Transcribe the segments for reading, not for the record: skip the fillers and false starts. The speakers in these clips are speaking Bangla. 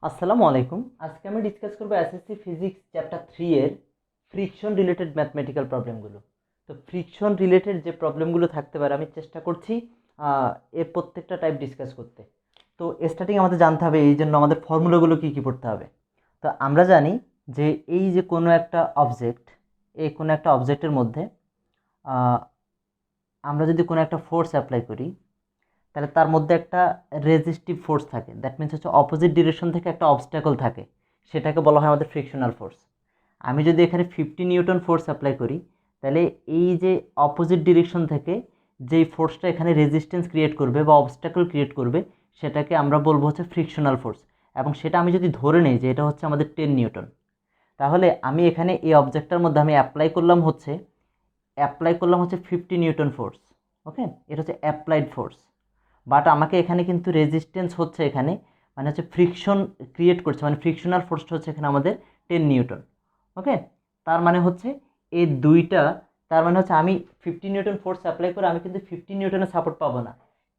আসসালামু আলাইকুম। আজকে আমি ডিসকাস করব এসএসসি ফিজিক্স চ্যাপ্টার 3 এর ফ্রিকশন রিলেটেড ম্যাথমেটিক্যাল প্রবলেমগুলো। তো ফ্রিকশন রিলেটেড যে প্রবলেমগুলো থাকতে পারে আমি চেষ্টা করছি এর প্রত্যেকটা টাইপ ডিসকাস করতে। তো স্টার্টিং আমাদের জানতে হবে, এই জন্য আমাদের ফর্মুলাগুলো কী কী পড়তে হবে। তো আমরা জানি যে এই যে কোনো একটা অবজেক্ট, এই কোনো একটা অবজেক্টের মধ্যে আমরা যদি কোনো একটা ফোর্স অ্যাপ্লাই করি, তাহলে তার মধ্যে একটা রেজিস্টিভ ফোর্স থাকে। দ্যাট মিনস হচ্ছে অপোজিট ডিরেকশন থেকে একটা অবস্ট্যাকল থাকে, সেটাকে বলা হয় আমাদের ফ্রিকশনাল ফোর্স। আমি যদি এখানে 50 নিউটন ফোর্স অ্যাপ্লাই করি, তাহলে এই যে অপোজিট ডিরেকশন থেকে যেই ফোর্সটা এখানে রেজিস্ট্যান্স ক্রিয়েট করবে বা অবস্ট্যাকল ক্রিয়েট করবে, সেটাকে আমরা বলবো হচ্ছে ফ্রিকশনাল ফোর্স। এবং সেটা আমি যদি ধরে নিই যে এটা হচ্ছে আমাদের 10 নিউটন, তাহলে আমি এখানে এই অবজেক্টটার মধ্যে আমি অ্যাপ্লাই করলাম হচ্ছে 50 নিউটন ফোর্স। ওকে, এটা হচ্ছে অ্যাপ্লাইড ফোর্স। বাট আমাকে এখানে কিন্তু রেজিস্ট্যান্স হচ্ছে এখানে, মানে হচ্ছে ফ্রিকশন ক্রিয়েট করছে, মানে ফ্রিকশনাল ফোর্সটা হচ্ছে এখানে আমাদের 10 নিউটন। ওকে, তার মানে হচ্ছে এই দুইটা, তার মানে হচ্ছে আমি 50 নিউটন ফোর্স অ্যাপ্লাই করে আমি কিন্তু 50 নিউটনের সাপোর্ট পাবো না,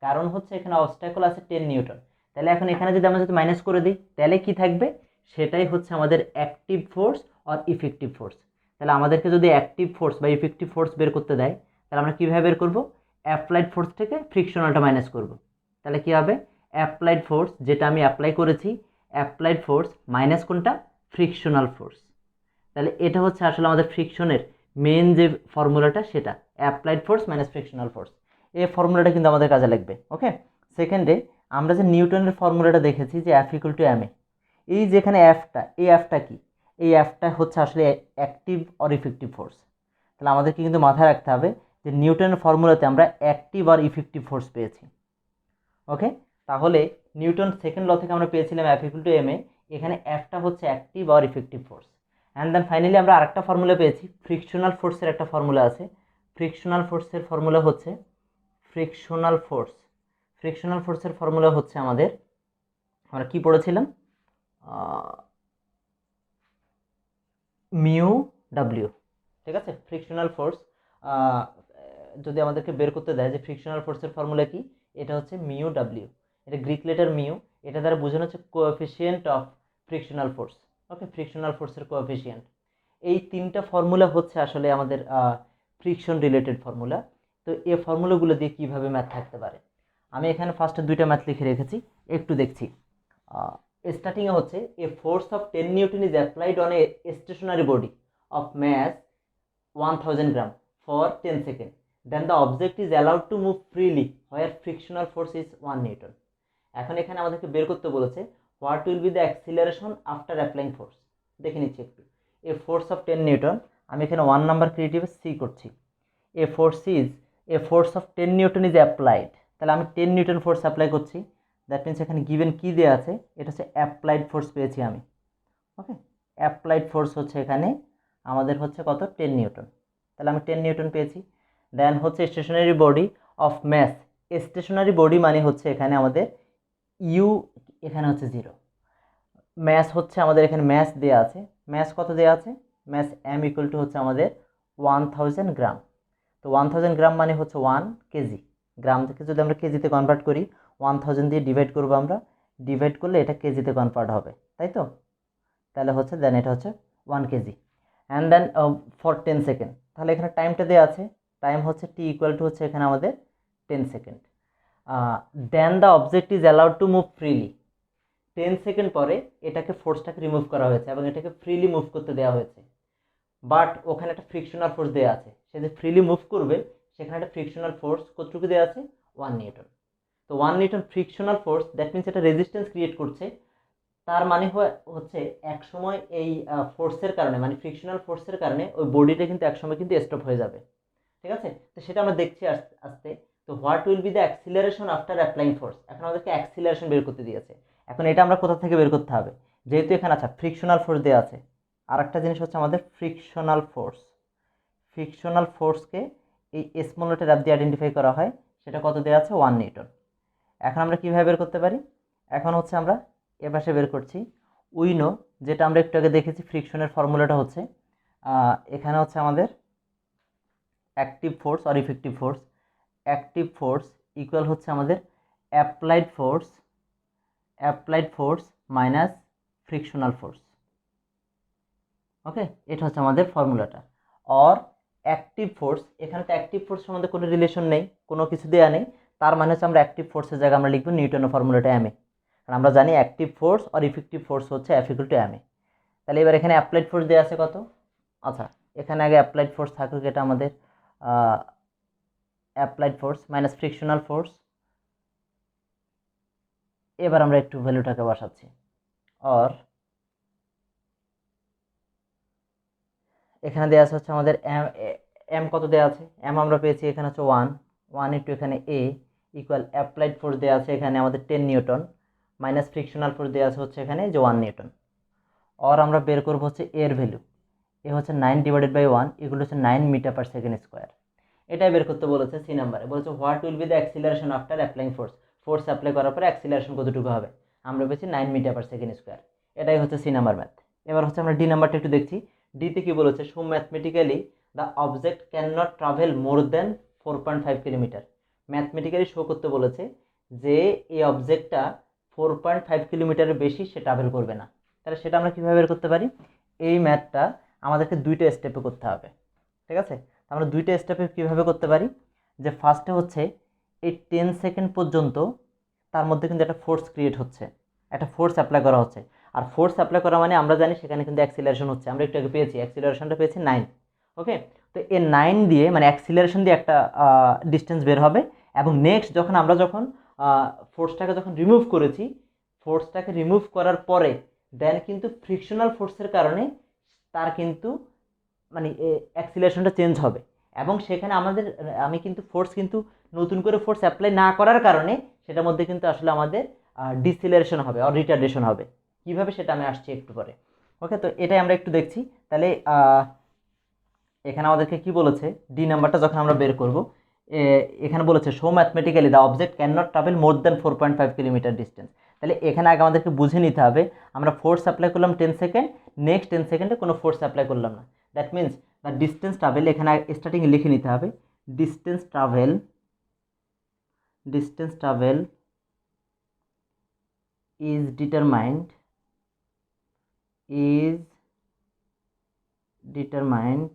কারণ হচ্ছে এখানে অবস্ট্যাকল আছে 10 নিউটন। তাহলে এখন এখানে যদি আমরা যদি মাইনাস করে দিই, তাহলে কি থাকবে? সেটাই হচ্ছে আমাদের অ্যাক্টিভ ফোর্স আর ইফেক্টিভ ফোর্স। তাহলে আমাদেরকে যদি অ্যাক্টিভ ফোর্স বা ইফেক্টিভ ফোর্স বের করতে দেয়, তাহলে আমরা কীভাবে বের করব? অ্যাপ্লাইড ফোর্স থেকে ফ্রিকশনালটা মাইনাস করব। তাহলে কী হবে? অ্যাপ্লাইড ফোর্স, যেটা আমি অ্যাপ্লাই করেছি, অ্যাপ্লাইড ফোর্স মাইনাস কোনটা? Frictional force. তাহলে এটা হচ্ছে আসলে আমাদের ফ্রিকশনের মেন যে ফর্মুলাটা, সেটা applied force minus frictional force. এই ফর্মুলাটা কিন্তু আমাদের কাজে লাগবে। ওকে, সেকেন্ডে আমরা যে নিউটনের ফর্মুলাটা দেখেছি যে এফ ইকুয়াল টু এম এ, এই যেখানে এফটা, এই এফটা কি? এই এফটা হচ্ছে আসলে অ্যাক্টিভ অর ইফেক্টিভ ফোর্স। তাহলে আমাদেরকে কিন্তু মাথায় রাখতে হবে যে নিউটনের ফর্মুলাতে আমরা অ্যাক্টিভ আর ইফেক্টিভ ফোর্স পেয়েছি। ওকে, তাহলে নিউটন সেকেন্ড ল থেকে আমরা পেয়েছিলাম F equal to M A, এখানে এফটা হচ্ছে অ্যাক্টিভ আর effective force. And then finally আমরা আরেকটা ফর্মুলা পেয়েছি, ফ্রিকশনাল ফোর্সের একটা ফর্মুলা আছে। ফ্রিকশনাল ফোর্সের ফর্মুলা হচ্ছে ফ্রিকশনাল ফোর্স। ফ্রিকশনাল ফোর্সের ফর্মুলা হচ্ছে আমাদের, আমরা কি পড়েছিলাম? Mu W. ঠিক আছে, ফ্রিকশনাল ফোর্স যদি আমাদেরকে বের করতে দেয় যে ফ্রিকশনাল ফোর্সের ফর্মুলা কি, এটা হচ্ছে মিউ ডাব্লিউ। এটা গ্রিক লেটার মিউ, এটা দ্বারা বোঝানো হচ্ছে coefficient of frictional force. Okay, frictional ফোর্সের কোএফিসিয়েন্ট। এই তিনটা ফর্মুলা হচ্ছে আসলে আমাদের ফ্রিকশন রিলেটেড ফর্মুলা। তো এই ফর্মুলাগুলো দিয়ে কীভাবে ম্যাথ থাকতে পারে, আমি এখানে ফার্স্টে দুইটা ম্যাথ লিখে রেখেছি, একটু দেখছি। স্টার্টিংয়ে হচ্ছে a force of 10 newton is applied on a stationary body of mass 1000 gram for 10 seconds. Then the object is allowed to move freely where frictional force is 1 Newton. এখন এখানে আমাদেরকে বের করতে বলেছে what will be the acceleration after applying force. দেখে নিচ্ছি একটু। এ ফোর্স অফ 10 নিউটন, আমি এখানে 1 নাম্বার ক্রিয়েটিভে সি করছি। এ force of 10 newton is applied, তাহলে আমি 10 নিউটন ফোর্স অ্যাপ্লাই করছি। দ্যাট মিনস এখানে গিভেন কি দেওয়া আছে, এটা হচ্ছে অ্যাপ্লাইড ফোর্স পেয়েছি আমি। ওকে, অ্যাপ্লাইড ফোর্স হচ্ছে এখানে আমাদের হচ্ছে কত? 10 নিউটন। তাহলে আমি 10 নিউটন পেয়েছি। দেন হচ্ছে stationary body of mass. Stationary body মানে হচ্ছে এখানে আমাদের ইউ, এখানে হচ্ছে 0। ম্যাস হচ্ছে আমাদের এখানে ম্যাস দেওয়া আছে, ম্যাস কত দেওয়া আছে? ম্যাস এম ইকুয়াল টু হচ্ছে আমাদের 1000 গ্রাম। তো 1000 গ্রাম মানে হচ্ছে 1 কেজি। গ্রাম থেকে যদি আমরা কেজিতে কনভার্ট করি, 1000 দিয়ে ডিভাইড করবো আমরা, ডিভাইড করলে এটা কেজিতে কনভার্ট হবে, তাই তো? তাহলে হচ্ছে দেন এটা হচ্ছে 1 KG. And then for 10 second, তাহলে এখানে টাইমটা দেওয়া আছে, টাইম হচ্ছে টি ইকুয়াল টু হচ্ছে এখানে আমাদের 10 second. Then the object is allowed to move freely. 10 second পরে এটাকে ফোর্সটাকে রিমুভ করা হয়েছে এবং এটাকে ফ্রিলি মুভ করতে দেওয়া হয়েছে। বাট ওখানে একটা ফ্রিকশনাল ফোর্স দেওয়া আছে, সে যে ফ্রিলি মুভ করবে সেখানে একটা ফ্রিকশনাল ফোর্স কতটুকু দেওয়া আছে? 1 নিউটন। তো 1 Newton frictional force, that means এটা রেজিস্ট্যান্স ক্রিয়েট করছে। তার মানে হচ্ছে একসময় এই ফোর্সের কারণে, মানে ফ্রিকশনাল ফোর্সের কারণে ওই বডিটা কিন্তু একসময় কিন্তু স্টপ হয়ে যাবে। ঠিক আছে, তো সেটা আমরা দেখছি আস্তে আস্তে। তো what will be the acceleration after applying force, এখন আমাদেরকে অ্যাক্সিলারেশন বের করতে দিয়েছে। এখন এটা আমরা কোথা থেকে বের করতে হবে? যেহেতু এখানে আচ্ছা ফ্রিকশনাল ফোর্স দেওয়া আছে, আর একটা জিনিস হচ্ছে আমাদের ফ্রিকশনাল ফোর্স। ফ্রিকশনাল ফোর্সকে এই স্মল লেটার অ্যাপ দিয়ে আইডেন্টিফাই করা হয়, সেটা কত দেওয়া আছে? 1 নিউটন। এখন আমরা কীভাবে বের করতে পারি? এখন হচ্ছে আমরা এপাশে বের করছি উইনো, যেটা আমরা একটু আগে দেখেছি। ফ্রিকশনের ফর্মুলাটা হচ্ছে এখানে হচ্ছে আমাদের অ্যাক্টিভ ফোর্স আর effective force. Active force equal হচ্ছে আমাদের applied force minus frictional force. Okay, এটা হচ্ছে আমাদের ফর্মুলাটা। অর অ্যাক্টিভ ফোর্স, এখানে তো অ্যাক্টিভ ফোর্স সম্বন্ধে কোনো রিলেশন নেই, কোনো কিছু দেওয়া নেই, তার মানে হচ্ছে আমরা অ্যাক্টিভ ফোর্সের জায়গায় আমরা লিখবো নিউটনের ফর্মুলাটা এম এ, কারণ আমরা জানি অ্যাক্টিভ ফোর্স আর ইফেক্টিভ ফোর্স হচ্ছে এফ ইকুয়াল টু এম এ। তাহলে এবার এখানে অ্যাপ্লাইড ফোর্স দেওয়া আছে কত, আচ্ছা এখানে আগে অ্যাপ্লাইড ফোর্স থাকুক, এটা আমাদের applied force minus frictional force. এবার আমরা একটু ভ্যালুটাকে বসাচ্ছি। অর এখানে দেওয়া আছে হচ্ছে আমাদের এম কত দেওয়া আছে, এম আমরা পেয়েছি এখানে হচ্ছে 1 ইন্টু এখানে এ ইকুয়াল অ্যাপ্লাইড ফোর্স দেওয়া আছে এখানে আমাদের 10 নিউটন মাইনাস ফ্রিকশনাল ফোর্স দেওয়া আছে হচ্ছে এখানে যে 1 নিউটন। অর আমরা বের করবো হচ্ছে এর ভ্যালু, এ হচ্ছে 9/1 এগুলো হচ্ছে 9 মিটার পার সেকেন্ড স্কোয়ার। এটাই বের করতে বলেছে সি নাম্বারে, বলেছে what will be the acceleration after applying force, force apply করার পরে অ্যাক্সিলারেশন কতটুকু হবে, আমরা পেয়েছি 9 মিটার পার সেকেন্ড স্কোয়ার। এটাই হচ্ছে সি নাম্বার ম্যাথ। এবার হচ্ছে আমরা ডি নাম্বারটা একটু দেখছি। ডিতে কি বলেছে, show mathematically the object can not travel more than 4.5 kilometre. Mathematically show করতে বলেছে যে এই অবজেক্টটা 4.5 কিলোমিটারের বেশি সে ট্রাভেল করবে না। তাহলে সেটা আমরা কীভাবে বের করতে পারি, এই ম্যাথটা আমাদেরকে দুইটা স্টেপে করতে হবে, ঠিক আছে। আমরা দুইটা স্টেপে কীভাবে করতে পারি, যে ফার্স্টে হচ্ছে এই 10 সেকেন্ড পর্যন্ত তার মধ্যে কিন্তু একটা ফোর্স ক্রিয়েট হচ্ছে, একটা ফোর্স অ্যাপ্লাই করা হচ্ছে। আর ফোর্স অ্যাপ্লাই করা মানে আমরা জানি সেখানে কিন্তু অ্যাক্সিলারেশন হচ্ছে, আমরা একটু আগে পেয়েছি অ্যাক্সিলারেশনটা পেয়েছি 9। ওকে, তো এই 9 দিয়ে মানে অ্যাক্সিলারেশন দিয়ে একটা ডিস্টেন্স বের হবে, এবং নেক্সট যখন ফোর্সটাকে যখন রিমুভ করেছি, ফোর্সটাকে রিমুভ করার পরে দেন কিন্তু ফ্রিকশনাল ফোর্সের কারণে তার কিন্তু মানে অ্যাক্সিলারেশনটা চেঞ্জ হবে, এবং সেখানে আমি কিন্তু ফোর্স কিন্তু নতুন করে ফোর্স অ্যাপ্লাই না করার কারণে সেটার মধ্যে কিন্তু আসলে আমাদের ডিসিলারেশন হবে আর রিটার্ডেশন হবে। কীভাবে সেটা আমি আসছি একটু পরে। ওকে, তো এটাই আমরা একটু দেখছি। তাহলে এখানে আমাদেরকে কি বলেছে, ডি নাম্বারটা যখন আমরা বের করব, এখানে বলেছে show mathematically the object can not travel more than 4.5 kilometre distance. তাহলে এখানে আগে আমাদেরকে বুঝে নিতে হবে, আমরা ফোর্স অ্যাপ্লাই করলাম 10 সেকেন্ড, নেক্সট 10 সেকেন্ডে কোনো ফোর্স অ্যাপ্লাই করলাম না। That means the distance travel, এখানে স্টার্টিংয়ে লিখে নিতে হবে distance travel is determined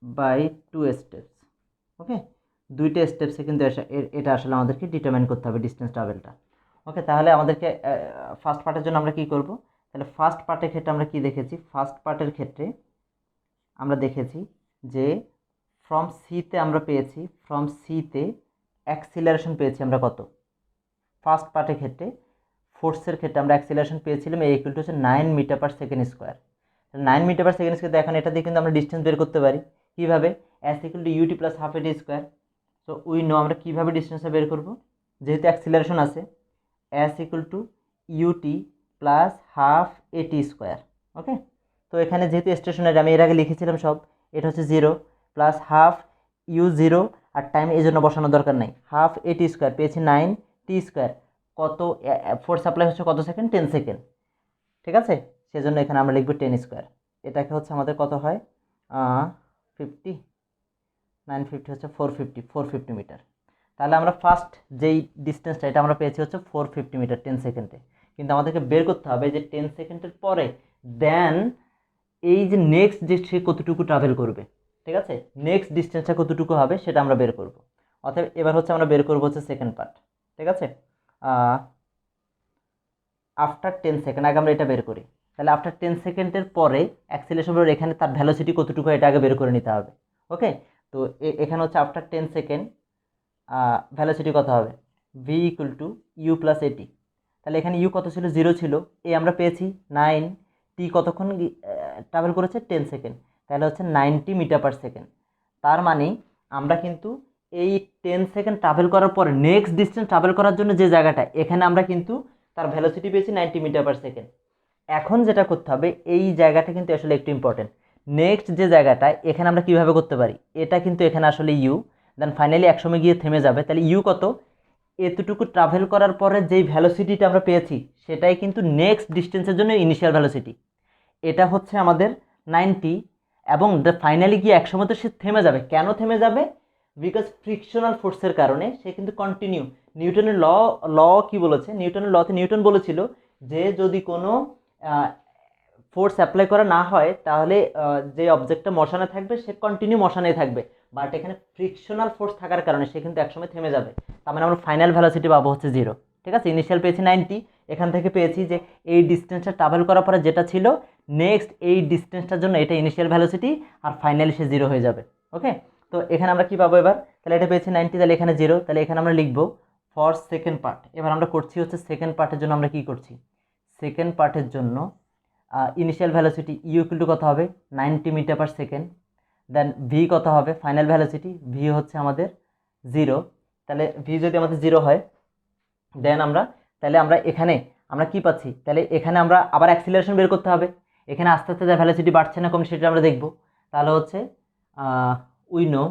by 2 steps. ওকে, দুইটা স্টেপসে কিন্তু এটা আসলে আমাদেরকে ডিটারমাইন করতে হবে ডিস্টেন্স ট্রাভেলটা। ওকে, তাহলে আমাদেরকে ফার্স্ট পার্টের জন্য আমরা কি করব, তাহলে ফার্স্ট পার্টের ক্ষেত্রে আমরা কি দেখেছি, ফার্স্ট পার্টের ক্ষেত্রে আমরা দেখেছি যে ফ্রম সিতে আমরা পেয়েছি, ফ্রম সিতে অ্যাক্সিলারেশন পেয়েছি আমরা কত, ফার্স্ট পার্টের ক্ষেত্রে ফোর্সের ক্ষেত্রে আমরা অ্যাক্সিলারেশন পেয়েছিলাম এ ইকুয়াল টু হচ্ছে 9 metre per second square. 9 metre per second square, এখন এটা দিয়ে কিন্তু আমরা ডিস্টেন্স বের করতে পারি কীভাবে, S equal to UT plus half AT square. So we know আমরা কীভাবে ডিস্টেন্সটা বের করব, যেহেতু অ্যাক্সিলারেশন আছে, S equal to UT plus half AT square. Okay, তো এখানে যেহেতু স্টেশনারি আমি এর আগে লিখেছিলাম সব, এটা হচ্ছে 0 প্লাস হাফ ইউ 0, আর টাইম এই জন্য বসানোর দরকার নাই, হাফ এটি স্কোয়ার পেয়েছি 9 টি স্কোয়ার, কত ফোর্স সাপ্লাই হচ্ছে কত সেকেন্ড, 10 সেকেন্ড, ঠিক আছে। সেজন্য এখানে আমরা লিখবো 10 স্কোয়ার, এটাকে হচ্ছে আমাদের কত হয় 50, 950 হচ্ছে 450 মিটার। তাহলে আমরা ফার্স্ট যেই ডিস্টেন্সটা এটা আমরা পেয়েছি হচ্ছে 450 মিটার 10 সেকেন্ডে, কিন্তু আমাদেরকে বের করতে হবে যে 10 সেকেন্ডের পরে দেন এই যে নেক্সট যে সে কতটুকু ট্রাভেল করবে, ঠিক আছে, নেক্সট ডিস্টেন্সটা কতটুকু হবে সেটা আমরা বের করব। অতএব এবার হচ্ছে আমরা বের করবো হচ্ছে সেকেন্ড পার্ট, ঠিক আছে। আফটার 10 সেকেন্ড আগে আমরা এটা বের করি, তাহলে আফটার 10 সেকেন্ডের পরে অ্যাক্সিলারেশন এখানে তার ভ্যালোসিটি কতটুকু এটা আগে বের করে নিতে হবে। ওকে, তো এখানে হচ্ছে আফটার 10 সেকেন্ড ভ্যালোসিটি কত হবে, V equal to U plus AT. তাহলে এখানে ইউ কত ছিল, 0 ছিল, এ আমরা পেয়েছি 9, টি কতক্ষণ ট্রাভেল করেছে 10 সেকেন্ড, তাহলে হচ্ছে 90 মিটার পার সেকেন্ড। তার মানে আমরা কিন্তু এই 10 সেকেন্ড ট্রাভেল করার পরে নেক্সট ডিস্টেন্স ট্রাভেল করার জন্য যে জায়গাটা, এখানে আমরা কিন্তু তার ভ্যালোসিটি পেয়েছি 90 মিটার পার সেকেন্ড। এখন যেটা করতে হবে, এই জায়গাটা কিন্তু আসলে একটু ইম্পর্টেন্ট, নেক্সট যে জায়গাটা এখানে আমরা কিভাবে করতে পারি, এটা কিন্তু এখানে আসলে ইউ, দেন ফাইনালি একসময় গিয়ে থেমে যাবে, তাহলে ইউ কত, এতটুকু ট্রাভেল করার পরে যেই ভ্যালোসিটিটা আমরা পেয়েছি সেটাই কিন্তু নেক্সট ডিস্টেন্সের জন্য ইনিশিয়াল ভ্যালোসিটি, এটা হচ্ছে আমাদের 90, এবং ফাইনালি গিয়ে একসময় তো সে থেমে যাবে। কেন থেমে যাবে, বিকজ ফ্রিকশনাল ফোর্সের কারণে সে কিন্তু কন্টিনিউ, নিউটনের ল কি বলেছে, নিউটনের লতে নিউটন বলেছিল যে যদি কোনো ফোর্স অ্যাপ্লাই করা না হয় তাহলে যে অবজেক্টটা মশানে থাকবে সে কন্টিনিউ মশানেই থাকবে, বাট এখানে ফ্রিকশনাল ফোর্স থাকার কারণে সে কিন্তু একসময় থেমে যাবে। তার মানে আমরা ফাইনাল ভেলোসিটি পাবো হচ্ছে 0। ঠিক আছে, ইনিশিয়াল পেয়েছি 90, এখান থেকে পেয়েছি যে এই ডিস্টেন্সটা ট্রাভেল করার পরে যেটা ছিল নেক্সট এই ডিস্টেন্সটার জন্য এটা ইনিশিয়াল ভেলোসিটি, আর ফাইনালি সে 0 হয়ে যাবে। ওকে, তো এখানে আমরা কি পাবো এবার, তাহলে এটা পেয়েছি 90, তাহলে এখানে 0, তাহলে এখানে আমরা লিখবো ফর সেকেন্ড পার্ট। এবার আমরা করছি হচ্ছে সেকেন্ড পার্টের জন্য আমরা কি করছি, সেকেন্ড পার্টের জন্য initial velocity U equal to কত হবে 90 metre per second, then V কত হবে ফাইনাল ভ্যালোসিটি, ভি হচ্ছে আমাদের 0। তাহলে ভি যদি আমাদের 0 হয় দেন তাহলে আমরা এখানে আমরা কি পাচ্ছি, তাহলে এখানে আমরা আবার অ্যাক্সিলারেশন বের করতে হবে। এখানে আস্তে আস্তে যা ভ্যালোসিটি বাড়ছে না কমছে সেটা আমরা দেখব। তাহলে হচ্ছে উইনো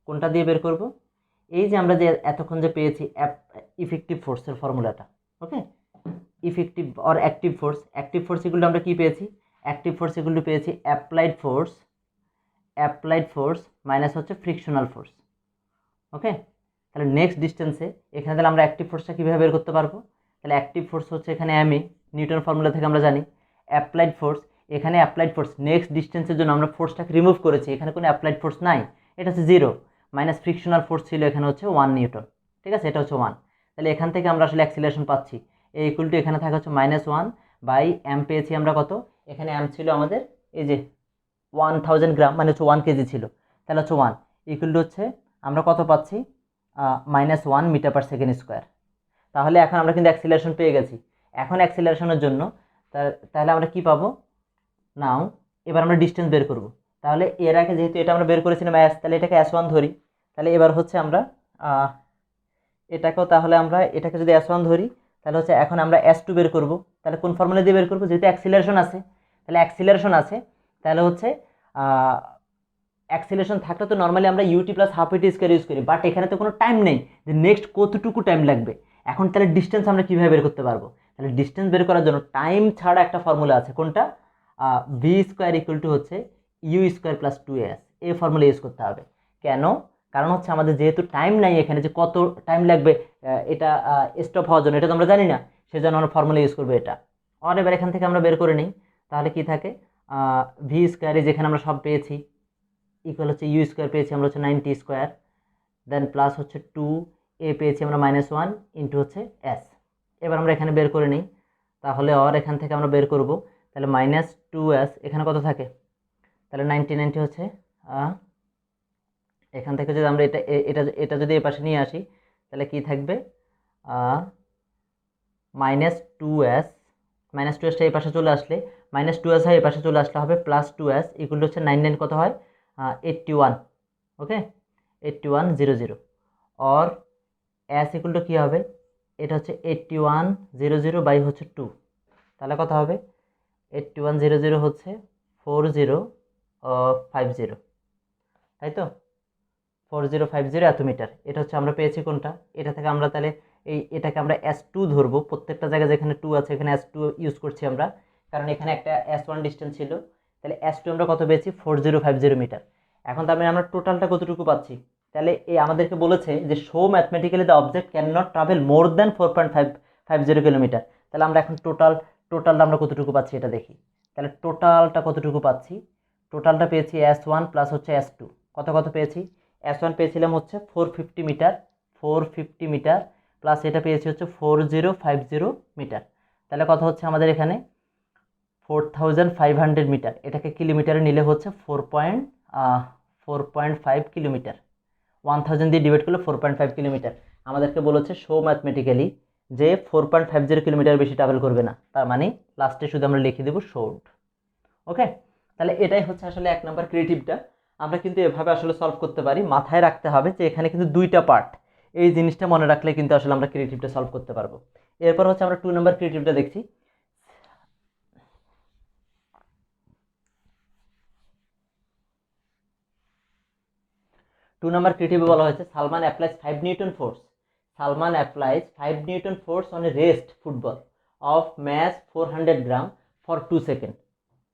কোনটা দিয়ে বের করব, এই যে আমরা যে এতক্ষণ যে পেয়েছি ইফেক্টিভ ফোর্সের ফর্মুলাটা। ওকে, ইফেক্টিভ অর অ্যাক্টিভ ফোর্স এগুলো আমরা কি পেয়েছি, অ্যাক্টিভ ফোর্স এগুলো পেয়েছি অ্যাপ্লাইড ফোর্স মাইনাস হচ্ছে ফ্রিকশনাল ফোর্স। ওকে, তাহলে নেক্সট ডিস্টেন্সে এখানে তাহলে আমরা অ্যাক্টিভ ফোর্সটা কীভাবে বের করতে পারবো, তাহলে অ্যাক্টিভ ফোর্স হচ্ছে এখানে এমই, নিউটন ফর্মুলা থেকে আমরা জানি। অ্যাপ্লাইড ফোর্স, এখানে অ্যাপ্লাইড ফোর্স নেক্সট ডিস্টেন্সের জন্য আমরা ফোর্সটাকে রিমুভ করেছি, এখানে কোনো অ্যাপ্লাইড ফোর্স নাই, এটা হচ্ছে 0, মাইনাস ফ্রিকশনাল ফোর্স ছিল এখানে হচ্ছে 1 নিউটন। ঠিক আছে, এটা হচ্ছে 1। তাহলে এখান থেকে আমরা আসলে অ্যাক্সিলারেশন পাচ্ছি, এই ইকুয়াল টু এখানে থাকা হচ্ছে -1 বাই এম, পেয়েছি আমরা কত, এখানে এম ছিল আমাদের এই যে 1000 গ্রাম, মানে হচ্ছে 1 কেজি ছিল, তাহলে হচ্ছে 1 ইকুয়াল টু হচ্ছে আমরা কত পাচ্ছি -1 মিটার পার সেকেন্ড স্কোয়ার। তাহলে এখন আমরা কিন্তু অ্যাক্সিলারেশন পেয়ে গেছি। এখন অ্যাক্সিলারেশনের জন্য তাহলে আমরা কি পাবো, নাও এবার আমরা ডিস্টেন্স বের করব। তাহলে এর আগে যেহেতু এটা আমরা বের করেছিলাম এস, তাহলে এটাকে S1 ধরি। তাহলে এবার হচ্ছে আমরা এটাকেও, তাহলে আমরা এটাকে যদি S1 ধরি তাহলে হচ্ছে এখন আমরা S2 বের করব। তাহলে কোন ফর্মুলা দিয়ে বের করব, যেহেতু অ্যাক্সিলারেশন আছে, তাহলে হচ্ছে অ্যাক্সিলারেশন থাকলে তো নর্মালি আমরা ইউটি প্লাস হাফ ইটি স্কোয়ার ইউজ করি, বাট এখানে তো কোনো টাইম নেই যে নেক্সট কতটুকু টাইম লাগবে। এখন তাহলে ডিস্টেন্স আমরা কীভাবে বের করতে পারবো, তাহলে ডিস্টেন্স বের করার জন্য টাইম ছাড়া একটা ফর্মুলা আছে, কোনটা, ভি স্কোয়ার ইকুয়াল টু হচ্ছে ইউ স্কোয়ার প্লাস 2s, এই ফর্মুলা ইউজ করতে হবে। কেন, কারণ হচ্ছে আমাদের যেহেতু টাইম নাই এখানে, যে কত টাইম লাগবে এটা স্টপ হওয়ার জন্য এটা তো আমরা জানি না, সেজন্য আমরা ফর্মুলা ইউজ করবো এটা। আর এবার এখান থেকে আমরা বের করে নিই, তাহলে কি থাকে ভি স্কোয়ারে যেখানে আমরা সব পেয়েছি ইকুয়াল হচ্ছে ইউ স্কোয়ার পেয়েছি আমরা হচ্ছে 90 স্কোয়ার, দেন প্লাস হচ্ছে 2 এ পেয়েছি আমরা -1 ইন্টু হচ্ছে এস। এবার আমরা এখানে বের করে নিই, তাহলে আর এখান থেকে আমরা বের করব, তাহলে -2s এখানে কত থাকে, তাহলে 90 হচ্ছে এখান থেকে যদি আমরা এটা যদি এই পাশে নিয়ে আসি তাহলে কি থাকবে -2s এই পাশে চলে আসলে -2s হয়, এই পাশে চলে আসলে হবে +2s ইকুয়াল হচ্ছে 99 কত হয় 81। ওকে, 8100 और s ইকুয়াল টু কী হবে, এটা হচ্ছে 8100 বাই হচ্ছে 2, তাহলে কত হবে 8100 হচ্ছে 4050, তাই তো 4050 এত মিটার। এটা হচ্ছে আমরা পেয়েছি কোনটা, এটা থেকে আমরা তাহলে এটাকে আমরা S2 ধরবো, প্রত্যেকটা জায়গায় যেখানে 2 আছে এখানে S2 ইউজ করছি আমরা, কারণ এখানে একটা S1 ডিস্টেন্স ছিল। তাহলে S2 আমরা কত পেয়েছি 4050 মিটার। এখন তার মানে আমরা টোটালটা কতটুকু পাচ্ছি, তাহলে এই আমাদেরকে বলেছে যে show mathematically the object can not travel more than 4.550 kilometre. তাহলে আমরা এখন টোটালটা আমরা কতটুকু পাচ্ছি এটা দেখি। তাহলে টোটালটা কতটুকু পাচ্ছি, টোটালটা পেয়েছি S1 প্লাস হচ্ছে S2, কত পেয়েছি, S1 পেয়েছিলাম হচ্ছে 450 মিটার প্লাস এটা পেয়েছি হচ্ছে 4050 মিটার। তাহলে কত হচ্ছে আমাদের এখানে 4500 মিটার, এটাকে কিলোমিটারে নিলে হচ্ছে 4.5 কিলোমিটার, 1000 দিয়ে ডিভাইড করলে 4.5 কিলোমিটার। আমাদেরকে বলেছে শো ম্যাথমেটিক্যালি যে 4.50 কিলোমিটার বেশি ট্রাভেল করবে না, তার মানে লাস্টে শুধু আমরা লিখে দেবো শোড। ওকে, তাহলে এটাই হচ্ছে আসলে 1 নম্বর ক্রিয়েটিভটা। আমরা কিন্তু এভাবে আসলে সলভ করতে পারি, মাথায় রাখতে হবে যে এখানে কিন্তু 2টা পার্ট, এই জিনিসটা মনে রাখলে কিন্তু আসলে আমরা ক্রিয়েটিভটা সলভ করতে পারবো। এরপর হচ্ছে আমরা 2 নম্বর ক্রিয়েটিভটা দেখছি। 2 নম্বর ক্রিয়েটিভে বলা হয়েছে Salman applies 5 newton force on a rest football of mass 400 gram for 2 second.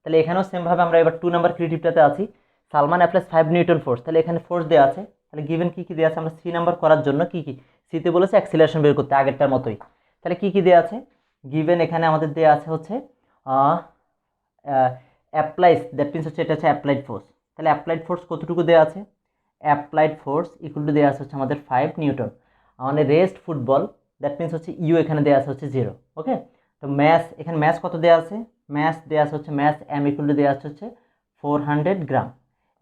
তাহলে এখানেও সেমভাবে আমরা এবার 2 নম্বর ক্রিয়েটিভটাতে আছি, সালমান অ্যাপ্লাইজ 5 নিউটন ফোর্স, তাহলে এখানে ফোর্স দেওয়া আছে, তাহলে গিভেন কী দেওয়া আছে, আমরা 3 নাম্বার করার জন্য কী সিতে বলেছে অ্যাক্সিলারেশন বের করতে আগেরটার মতোই। তাহলে কী দেওয়া আছে, গিভেন এখানে আমাদের দেওয়া আছে হচ্ছে অ্যাপ্লাইজ, দ্যাট মিনস হচ্ছে এটা হচ্ছে অ্যাপ্লাইড ফোর্স। তাহলে অ্যাপ্লাইড ফোর্স কতটুকু দেওয়া আছে? অ্যাপ্লাইড ফোর্স ইকুয়াল টু দেওয়া আছে হচ্ছে আমাদের 5 নিউটন। মানে রেস্ট ফুটবল, দ্যাট মিনস হচ্ছে ইউ এখানে দেওয়া আছে হচ্ছে 0। ওকে, তো ম্যাস এখানে ম্যাস কত দেওয়া আছে? ম্যাস দেওয়া আছে হচ্ছে ম্যাস এম ইকুয়াল টু দেওয়া আছে হচ্ছে 400 গ্রাম,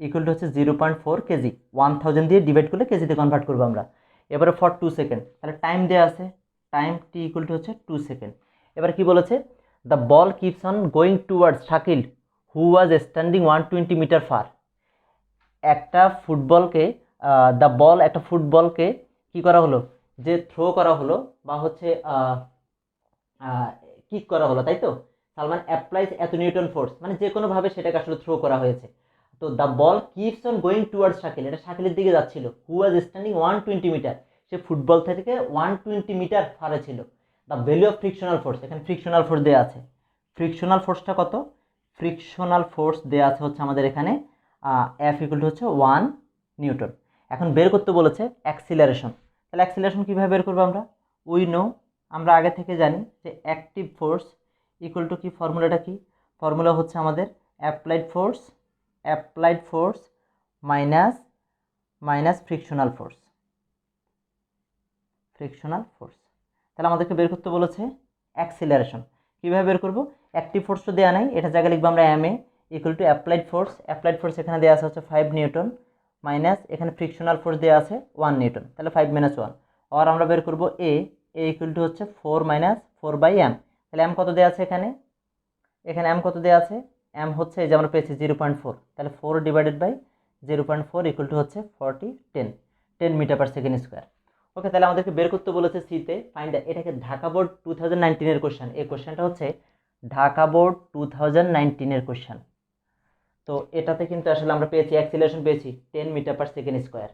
ইকুয়াল টু হচ্ছে 0.4 কেজি। 1000 দিয়ে ডিভাইড করলে কেজিতে কনভার্ট করবো আমরা। এবারে ফর 2 সেকেন্ড, তাহলে টাইম দেওয়া আছে, টাইম টি ইকুয়াল টু হচ্ছে 2 সেকেন্ড। এবার কি বলেছে? The ball keeps on going towards Shakil who was standing 120 metre far. একটা ফুটবলকে, দ্য বল একটা ফুটবলকে কি করা হলো, যে থ্রো করা হলো বা হচ্ছে কিক করা হলো, তাই তো? সালমান অ্যাপ্লাইজ এত নিউটন ফোর্স, মানে যে কোনোভাবে সেটাকে আসলে থ্রো করা হয়েছে। তো the ball keeps on going towards Shakil, এটা শাকিলের দিকে যাচ্ছিল, হু ওয়াজ স্ট্যান্ডিং 120 মিটার, সে ফুটবল থেকে 120 মিটার ফারে ছিল। The value of frictional force, এখানে ফ্রিকশনাল ফোর্স দেওয়া আছে। ফ্রিকশনাল ফোর্সটা কত? ফ্রিকশনাল ফোর্স দেওয়া আছে হচ্ছে আমাদের এখানে এফ ইকুয়াল টু হচ্ছে 1 নিউটন। এখন বের করতে বলেছে অ্যাক্সিলারেশন। তাহলে অ্যাক্সিলারেশন কীভাবে বের করবো আমরা? উই নো, আমরা আগে থেকে জানি যে অ্যাক্টিভ ফোর্স ইকুয়াল টু কি, ফর্মুলাটা কি? ফর্মুলা হচ্ছে আমাদের applied force minus frictional force. তাহলে আমাদেরকে বের করতে বলেছে অ্যাক্সিলারেশন। কীভাবে বের করবো? অ্যাক্টিভ ফোর্স তো দেওয়া নাই, এটা জায়গায় লিখবো আমরা M A equal to applied force এখানে দেওয়া আছে হচ্ছে 5 নিউটন মাইনাস এখানে ফ্রিকশনাল ফোর্স দেওয়া আছে 1 নিউটন, তাহলে 5 - 1। আর আমরা বের করবো এ ইকুয়াল টু হচ্ছে 4 - 4/m। তাহলে এম কত দেওয়া আছে এখানে এম কত দেওয়া আছে? এম হচ্ছে এই যে আমরা পেয়েছি 0.4, তাহলে 4 ডিভাইডেড বাই 0.4 ইকুয়াল টু হচ্ছে 10 মিটার পার সেকেন্ড স্কোয়ার। ওকে, তাহলে আমাদেরকে বের করতে বলেছে সিতে ফাইন্ড, এটাকে ঢাকা বোর্ড 2019 কোশ্চেন। এই কোশ্চেনটা হচ্ছে ঢাকা বোর্ড 2019 কোশ্চেন। তো এটাতে কিন্তু আসলে আমরা পেয়েছি অ্যাক্সিলারেশন পেয়েছি 10 মিটার পার সেকেন্ড স্কোয়ার।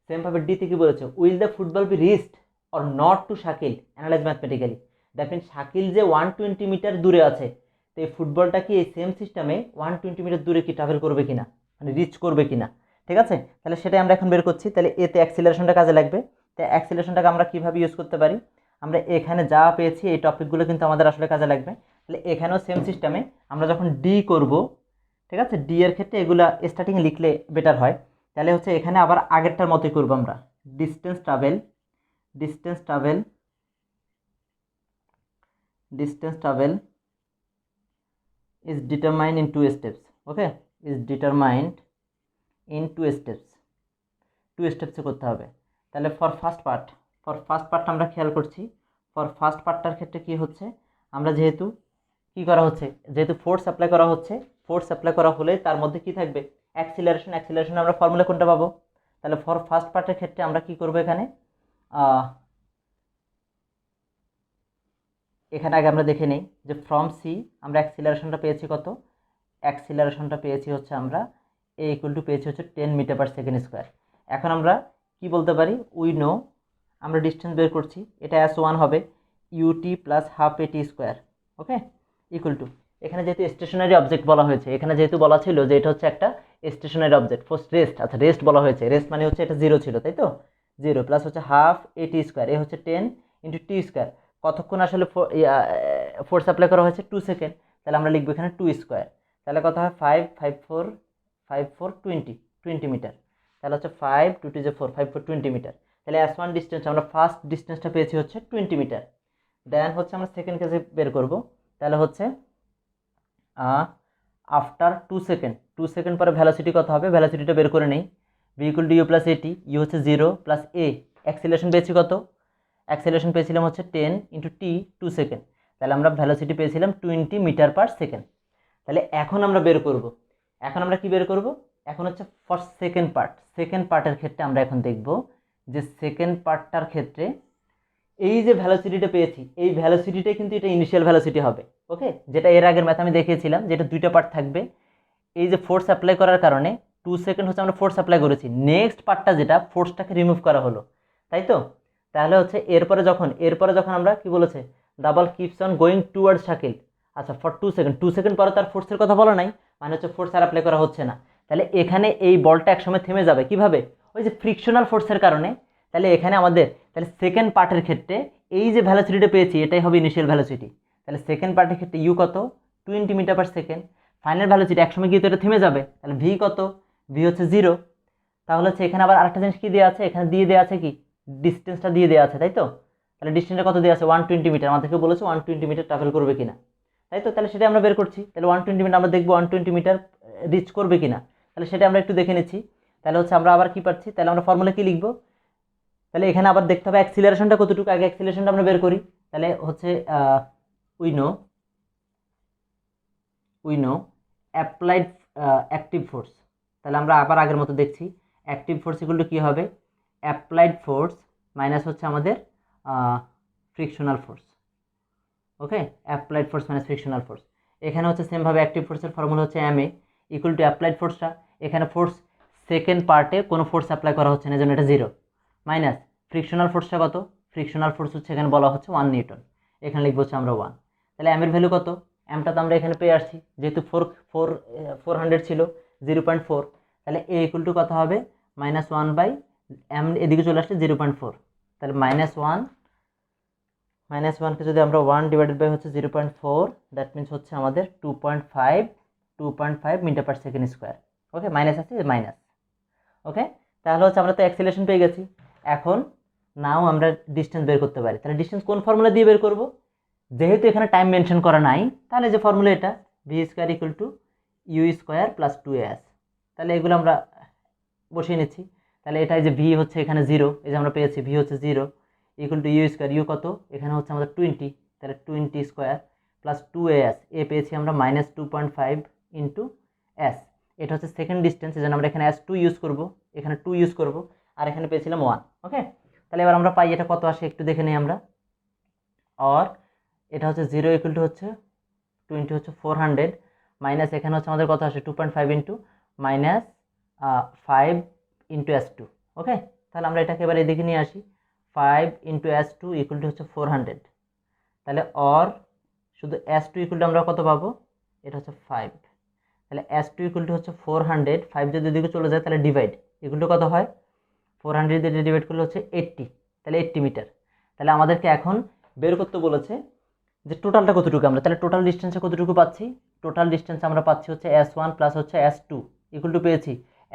সেমভাবে ডিতে কি বলেছে? Will the football be reached or not to Shakil, analyse mathematically. দেখেন শাকিল যে 120 মিটার দূরে আছে, তো এই ফুটবলটা কি এই সেম সিস্টেমে 120 মিটার দূরে কি ট্রাভেল করবে কিনা, মানে রিচ করবে কিনা, ঠিক আছে? তাহলে সেটাই আমরা এখন বের করছি। তাহলে এতে অ্যাক্সিলারেশনটা কাজে লাগবে। তাই অ্যাক্সিলারেশনটাকে আমরা কীভাবে ইউজ করতে পারি? আমরা এখানে যা পেয়েছি এই টপিকগুলো কিন্তু আমাদের আসলে কাজে লাগবে। তাহলে এখানেও সেম সিস্টেমে আমরা যখন ডি করব, ঠিক আছে, ডি এর ক্ষেত্রে এগুলা স্টার্টিংয়ে লিখলে বেটার হয়। তাহলে হচ্ছে এখানে আবার আগেরটার মতোই করবো আমরা। Distance travel is determined in 2 steps. Okay, is determined in 2 steps, 2 স্টেপসে করতে হবে। তাহলে ফর ফার্স্ট পার্ট আমরা খেয়াল করছি। ফর ফার্স্ট পার্টটার ক্ষেত্রে কি হচ্ছে, আমরা যেহেতু কি করা হচ্ছে, যেহেতু ফোর্স অ্যাপ্লাই করা হচ্ছে, ফোর্স অ্যাপ্লাই করা হলে তার মধ্যে কি থাকবে? অ্যাক্সিলারেশন আমরা ফর্মুলা কোনটা পাবো? তাহলে ফর ফার্স্ট পার্টের ক্ষেত্রে আমরা কি করবো এখানে আগে আমরা দেখে নিই যে ফ্রম সি আমরা অ্যাক্সিলারেশনটা পেয়েছি কত? অ্যাক্সিলারেশনটা পেয়েছি হচ্ছে আমরা এ ইকুয়াল টু পেয়েছি হচ্ছে 10 মিটার পার সেকেন্ড স্কোয়ার। এখন আমরা কি বলতে পারি? উই নো, আমরা ডিস্টেন্স বের করছি, এটা S1 হবে UT plus half AT square. Okay, equal to এখানে যেহেতু স্টেশনারি অবজেক্ট বলা হয়েছে, এখানে যেহেতু বলা ছিল যে এটা হচ্ছে একটা স্টেশনারি অবজেক্ট, ফার্স্ট রেস্ট, আচ্ছা রেস্ট বলা হয়েছে, রেস্ট মানে হচ্ছে এটা 0 ছিল, তাই তো? 0 প্লাস হচ্ছে হাফ এটি স্কোয়ার, এ হচ্ছে 10 ইন্টু টি স্কোয়ার। কতক্ষণ আসলে ফোর্স অ্যাপ্লাই করা হয়েছে? 2 সেকেন্ড। তাহলে আমরা লিখবো এখানে 2 স্কোয়ার। তাহলে কত হয়? 5 5 4 5 4 20 মিটার। তাহলে হচ্ছে 5 2 2 4 5 4 20 মিটার। তাহলে S1 ডিস্টেন্স আমরা ফার্স্ট ডিস্টেন্সটা পেয়েছি হচ্ছে 20 মিটার। দেন হচ্ছে আমরা সেকেন্ড কেসে বের করব। তাহলে হচ্ছে আফটার 2 সেকেন্ড পরে ভ্যালোসিটি কত হবে? ভ্যালোসিটিটা বের করে নেই। V equal to U plus AT, U হচ্ছে 0 প্লাস এ। অ্যাক্সিলারেশন পেয়েছি কত? অ্যাক্সিলারেশন পেয়েছিলাম হচ্ছে 10 ইন্টু টি 2 সেকেন্ড। তাহলে আমরা ভ্যালোসিটি পেয়েছিলাম 20 মিটার পার সেকেন্ড। তাহলে এখন আমরা বের করব, এখন আমরা কি বের করব? এখন হচ্ছে ফর সেকেন্ড পার্টের ক্ষেত্রে আমরা এখন দেখব যে সেকেন্ড পার্টটার ক্ষেত্রে এই যে ভ্যালোসিটিটা পেয়েছি, এই ভ্যালোসিটিটাই কিন্তু এটা ইনিশিয়াল ভ্যালোসিটি হবে। ওকে, যেটা এর আগের ম্যাথ আমি দেখিয়েছিলাম, যেটা দুইটা পার্ট থাকবে। এই যে ফোর্স অ্যাপ্লাই করার কারণে 2 সেকেন্ড হচ্ছে আমরা ফোর্স অ্যাপ্লাই করেছি, নেক্সট পার্টটা যেটা ফোর্সটাকে রিমুভ করা হলো, তাই তো? তাহলে হচ্ছে এরপরে যখন আমরা কি বলেছে? Double keeps on going towards Shakil. আচ্ছা, ফর 2 সেকেন্ড পরে তার ফোর্সের কথা বলা নাই, মানে হচ্ছে ফোর্স আর অ্যাপ্লাই করা হচ্ছে না। তাহলে এখানে এই বলটা একসময় থেমে যাবে, কিভাবে? ওই যে ফ্রিকশনাল ফোর্সের কারণে। তাহলে এখানে আমাদের তাহলে সেকেন্ড পার্টের ক্ষেত্রে এই যে ভ্যালোসিটিটা পেয়েছি এটাই হবে ইনিশিয়াল ভ্যালোসিটি। তাহলে সেকেন্ড পার্টের ক্ষেত্রে ইউ কত, 20 metre per second. Final velocity একসময় গিয়ে তো এটা থেমে যাবে, তাহলে ভি কত, ভি হচ্ছে 0। তাহলে হচ্ছে এখানে আবার আরেকটা জিনিস কি দেওয়া আছে, এখানে দিয়ে দেওয়া আছে কি ডিস্টেন্সটা দিয়ে দেওয়া আছে, তাই তো। তাহলে ডিস্টেন্সটা কত দেওয়া আছে, 120 মিটার। আমাদেরকে বলেছে 120 মিটার ট্রাভেল করবে কিনা, তাই তো। তাহলে সেটা আমরা বের করছি। তাহলে 120 মিটার আমরা দেখবো 120 মিটার রিচ করবে কিনা, তাহলে সেটা আমরা একটু দেখে নিচ্ছি। তাহলে হচ্ছে আমরা আবার কি পাচ্ছি, তাহলে আমরা ফর্মুলা কি লিখবো, তাহলে এখানে আবার দেখতে হবে অ্যাক্সিলারেশনটা কতটুকু, আগে অ্যাক্সিলারেশনটা আমরা বের করি। তাহলে হচ্ছে we know applied active force. তাহলে আমরা আবার আগের মতো দেখছি, অ্যাক্টিভ ফোর্স এগুলো কী হবে, অ্যাপ্লাইড ফোর্স মাইনাস হচ্ছে আমাদের frictional force. Okay, applied force minus frictional force. এখানে হচ্ছে সেমভাবে অ্যাক্টিভ ফোর্সের ফর্মুলা হচ্ছে MA ইকুয়াল টু অ্যাপ্লাইড ফোর্সটা, এখানে ফোর্স সেকেন্ড পার্টে কোনো ফোর্স অ্যাপ্লাই করা হচ্ছে না, যেন এটা 0, মাইনাস ফ্রিকশনাল ফোর্সটা কত, ফ্রিকশনাল ফোর্স হচ্ছে এখানে বলা হচ্ছে 1 নিউটন, এখানে লিখবো হচ্ছে আমরা 1। তাহলে এর ভ্যালু কত, এমটা তো আমরা এখানে পেয়ে আসছি, যেহেতু 400 ছিল 0.4, তাহলে এ ইকুয়াল টু কত হবে, -1 বাই এম, এদিকে চলে আসলে 0.4, তাহলে -1কে যদি আমরা 1 ডিভাইডেড বাই হচ্ছে 0.4, দ্যাট মিনস হচ্ছে আমাদের 2.5 মিটার পার সেকেন্ড স্কোয়ার। ওকে, মাইনাস আছে মাইনাস। ওকে, তাহলে হচ্ছে আমরা তো অ্যাক্সিলারেশন পেয়ে গেছি। এখন নাও আমরা ডিস্টেন্স বের করতে পারি। তাহলে ডিস্টেন্স কোন ফর্মুলা দিয়ে বের করব, যেহেতু এখানে টাইম মেনশন করা নাই, তাহলে যে ফর্মুলা এটা V square equal to U square plus 2as। তাহলে এগুলো আমরা বসিয়ে নিচ্ছি। তাহলে এটাই যে ভি হচ্ছে এখানে 0, এই যে আমরা পেয়েছি ভি হচ্ছে 0 equal to U square, U কত এখানে হচ্ছে আমাদের 20, তাহলে 20 স্কোয়ার প্লাস 2as, এ পেয়েছি আমরা -2.5 ইন্টু এস। এটা হচ্ছে সেকেন্ড ডিস্টেন্স, এই জন্য আমরা এখানে S2 ইউজ করব, এখানে 2 ইউজ করব, আর এখানে পেয়েছিলাম 1। ওকে, তাহলে এবার আমরা পাই এটা কত আসে একটু দেখে নিই আমরা। আর এটা হচ্ছে 0 ইকুয়াল টু হচ্ছে 20 হচ্ছে 400 মাইনাস এখানে হচ্ছে আমাদের কত আসে 2.5 ইন্টু -5 ইন্টু S2। ওকে, তাহলে আমরা এটাকে এবার এদিকে নিয়ে আসি, 5 ইন্টু S2 ইকুয়াল টু হচ্ছে 400। তাহলে অর শুধু S2 ইকুয়াল টু আমরা কত পাবো, এটা হচ্ছে 5, তাহলে S2 ইকুয়াল টু হচ্ছে 400, 5 যদি এদিকে চলে যায় তাহলে ডিভাইড, ইকুয়াল টু কত হয় 400 দিয়ে ডিভাইড করলে হচ্ছে 80, তাহলে 80 মিটার। তাহলে আমাদেরকে এখন বের করতে বলেছে যে টোটালটা কতটুকু, আমরা তাহলে টোটাল ডিস্টেন্সে কতটুকু পাচ্ছি, টোটাল ডিস্টেন্স আমরা পাচ্ছি হচ্ছে S1 প্লাস হচ্ছে S2 ইকুয়াল টু পেয়েছি,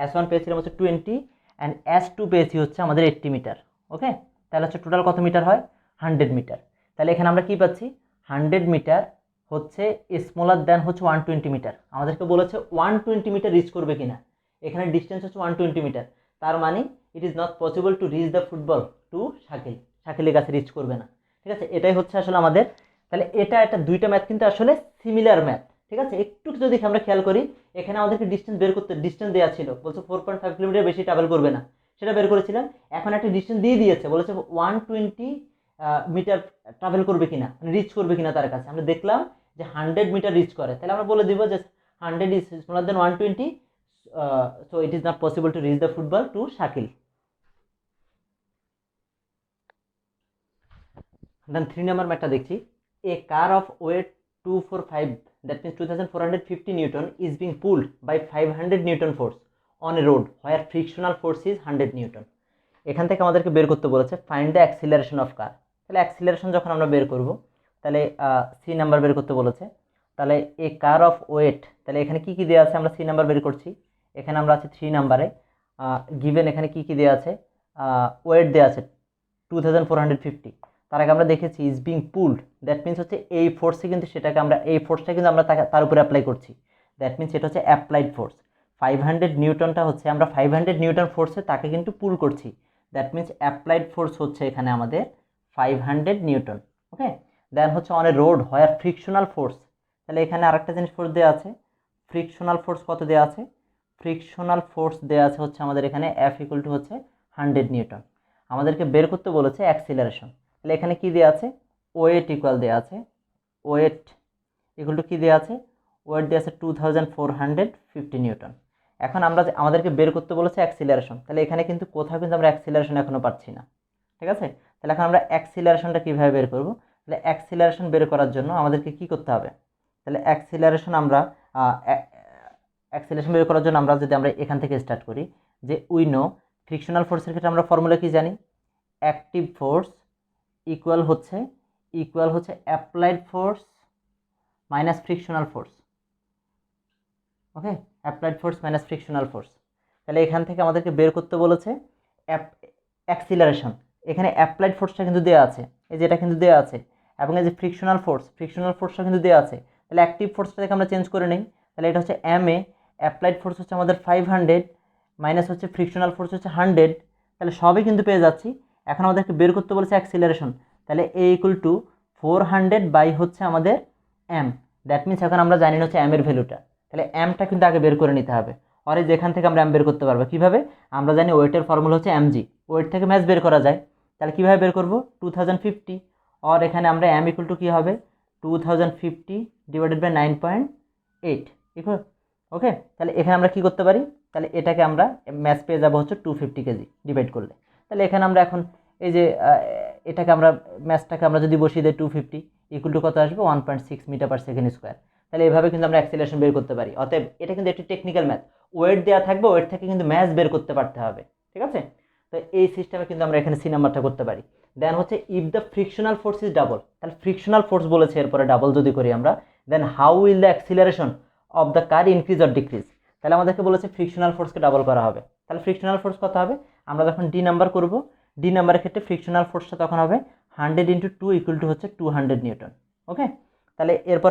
S1 পেয়েছিলাম হচ্ছে 20 অ্যান্ড S2 পেয়েছি হচ্ছে আমাদের 80 মিটার। ওকে, তাহলে হচ্ছে টোটাল কত মিটার হয়, 100 মিটার। তাহলে এখানে আমরা কি পাচ্ছি, 100 মিটার হচ্ছে স্মলার দেন হচ্ছে 120 মিটার। আমাদেরকে বলেছে 120 মিটার রিচ করবে কিনা, এখানে ডিস্টেন্স হচ্ছে 120 মিটার, তার মানে it is not possible to reach the football to শাকিলের কাছে রিচ করবে না। ঠিক আছে, এটাই হচ্ছে আসলে আমাদের। তাহলে এটা দুইটা ম্যাথ কিন্তু আসলে সিমিলার ম্যাথ। ঠিক আছে, একটু যদি আমরা খেয়াল করি, এখানে আমাদেরকে ডিস্টেন্স বের করতে, ডিস্টেন্স দেওয়া ছিল, বলছে 4.5 কিলোমিটার বেশি ট্রাভেল করবে না, সেটা বের করেছিলাম। এখন একটা ডিস্টেন্স দিয়ে দিয়েছে, বলেছে 120 মিটার ট্রাভেল করবে কিনা, রিচ করবে কিনা তার কাছে। আমরা দেখলাম যে 100 মিটার রিচ করে, তাহলে আমরা বলে দিব যে 100 is smaller than 120, so it is not possible to reach the football to Shakil. Then 3 number ম্যাথটা দেখছি, a car of weight 245, that means 2450 newton is being pulled by 500 newton force on a road where frictional force is 100 newton। এখান থেকে আমাদেরকে বের করতে বলেছে ফাইন্ড দ্য অ্যাক্সিলারেশন অফ কার। তাহলে অ্যাক্সিলারেশন যখন আমরা বের করব, তাহলে সি নাম্বার বের করতে বলেছে। তাহলে এ কার অফ ওয়েট, তাহলে এখানে কি কি দেওয়া আছে, আমরা সি নাম্বার বের করছি। এখানে আমরা আছি 3 নাম্বারে, গিভেন এখানে কি কি দেওয়া আছে, ওয়েট দেওয়া আছে 2450। তার আগে আমরা দেখেছি is being pulled, that means হচ্ছে এই ফোর্সে কিন্তু সেটাকে আমরা, এই ফোর্সটা কিন্তু আমরা তার উপরে অ্যাপ্লাই করছি, দ্যাট মিনস এটা হচ্ছে অ্যাপ্লাইড ফোর্স। 500 নিউটনটা হচ্ছে আমরা 500 নিউটন ফোর্সে তাকে কিন্তু পুল করছি, দ্যাট মিনস অ্যাপ্লাইড ফোর্স হচ্ছে এখানে আমাদের 500 নিউটন। ওকে, দেন হচ্ছে on a road where frictional force, তাহলে এখানে আরেকটা জিনিস ফোর্স দেওয়া আছে, ফ্রিকশনাল ফোর্স কত দেওয়া আছে, ফ্রিকশনাল ফোর্স দেওয়া আছে হচ্ছে আমাদের এখানে F ইকুয়াল টু হচ্ছে 100 নিউটন। আমাদেরকে বের করতে বলেছে অ্যাক্সিলারেশন, তাহলে এখানে কি দেওয়া আছে, ওয়েট ইকুয়াল দেওয়া আছে, ওয়েট ইকুয়াল টু কী দেওয়া আছে, ওয়েট দেওয়া আছে 2450 নিউটন। এখন আমরা আমাদেরকে বের করতে বলেছে অ্যাক্সিলারেশন, তাহলে এখানে কিন্তু কোথাও কিন্তু আমরা অ্যাক্সিলারেশন এখনও পাচ্ছি না। ঠিক আছে, তাহলে এখন আমরা অ্যাক্সিলারেশনটা কীভাবে বের করব, তাহলে অ্যাক্সিলারেশন বের করার জন্য আমাদেরকে কি করতে হবে, তাহলে অ্যাক্সিলারেশন বের করার জন্য আমরা যদি আমরা এখান থেকে স্টার্ট করি, যে উই নো ফ্রিকশনাল ফোর্সের ক্ষেত্রে আমরা ফর্মুলা কি জানি, অ্যাক্টিভ ফোর্স ইকুয়াল হচ্ছে applied force minus frictional force. Okay, applied force minus frictional force. তাহলে এখান থেকে আমাদেরকে বের করতে বলেছে অ্যাক্সিলারেশন। এখানে অ্যাপ্লাইড ফোর্সটা কিন্তু দেওয়া আছে, এই যে এটা কিন্তু দেওয়া আছে, এবং এই যে ফ্রিকশনাল ফোর্সটা কিন্তু দেওয়া আছে। তাহলে অ্যাক্টিভ ফোর্সটা থেকে আমরা চেঞ্জ করে নিই। তাহলে এটা হচ্ছে MA, অ্যাপ্লাইড ফোর্স হচ্ছে আমাদের 500 মাইনাস হচ্ছে ফ্রিকশনাল ফোর্স হচ্ছে 100। তাহলে সবই কিন্তু পেয়ে যাচ্ছি। এখন আমাদেরকে বের করতে বলেছে অ্যাক্সিলারেশন। তাহলে A = 400 বাই হচ্ছে আমাদের M। দ্যাট মিনস এখন আমরা জানি না হচ্ছে M এর ভ্যালুটা। তাহলে এমটা কিন্তু আগে বের করে নিতে হবে। আর এই যেখান থেকে আমরা এম বের করতে পারবো কীভাবে? আমরা জানি ওয়েটের ফর্মুলা হচ্ছে mg, ওয়েট থেকে ম্যাস বের করা যায়। তাহলে কীভাবে বের করবো? 2050। আর এখানে আমরা m = কী হবে? 2050 ডিভাইডেড বাই 9.8 ইকুয়াল। ওকে, তাহলে এখানে আমরা কী করতে পারি? তাহলে এটাকে আমরা ম্যাস পেয়ে যাবো হচ্ছে 250 কেজি ডিভাইড করলে। তাহলে এখানে আমরা এখন এই যে এটাকে আমরা ম্যাসটাকে আমরা যদি বসিয়ে দিই 250 = কত আসবে? 1.6 মিটার/সেকেন্ড স্কোয়ার। তাহলে এভাবে কিন্তু আমরা অ্যাক্সিলারেশন বের করতে পারি। অতএব এটা কিন্তু একটি টেকনিক্যাল ম্যাথ। ওয়েট দেওয়া থাকবে, ওয়েট থেকে কিন্তু ম্যাস বের করতে পারতে হবে, ঠিক আছে? তো এই সিস্টেমে কিন্তু আমরা এখানে সি নাম্বারটা করতে পারি। দেন হচ্ছে if the frictional force is double, তাহলে ফ্রিকশনাল ফোর্স বলেছে, এরপরে ডাবল যদি করি আমরা, then how will the acceleration of the car increase or decrease. তাহলে আমাদেরকে বলেছে ফ্রিকশনাল ফোর্সকে ডাবল করা হবে। তাহলে ফ্রিকশনাল ফোর্স কত হবে? আমরা যখন ডি নাম্বার করব, ডি নাম্বারের ক্ষেত্রে ফ্রিকশনাল ফোর্সটা তখন হবে 100 × 2 = হচ্ছে 200 নিউটন। ওকে, তাহলে এরপর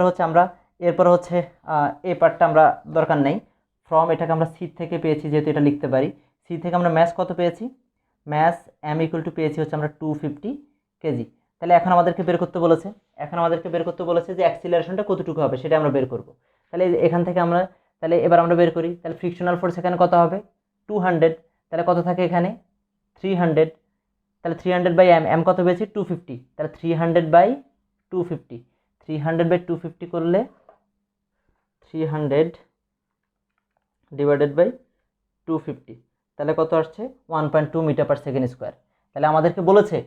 হচ্ছে এই পার্টটা আমরা দরকার নেই। ফ্রম এটাকে আমরা সি থেকে পেয়েছি, যেহেতু এটা লিখতে পারি। সি থেকে আমরা ম্যাস কত পেয়েছি? ম্যাস m = পেয়েছি হচ্ছে আমরা 250 কেজি। তাহলে এখন আমাদেরকে বের করতে বলেছে যে অ্যাক্সিলারেশনটা কতটুকু হবে সেটা আমরা বের করব। তাহলে এখান থেকে আমরা এবার আমরা বের করি। তাহলে ফ্রিকশনাল ফোর্স এখানে কত হবে? 200। তাহলে কত থাকে এখানে? 300। তাহলে 300 বাই m কত পেয়েছি? 250। তাহলে 300 বাই 250, 300 বাই 250 করলে 300 ডিভাইডেড বাই 250, তাহলে কত আসছে? 1.2 মিটার/সেকেন্ড স্কোয়ার। তাহলে আমাদেরকে বলেছে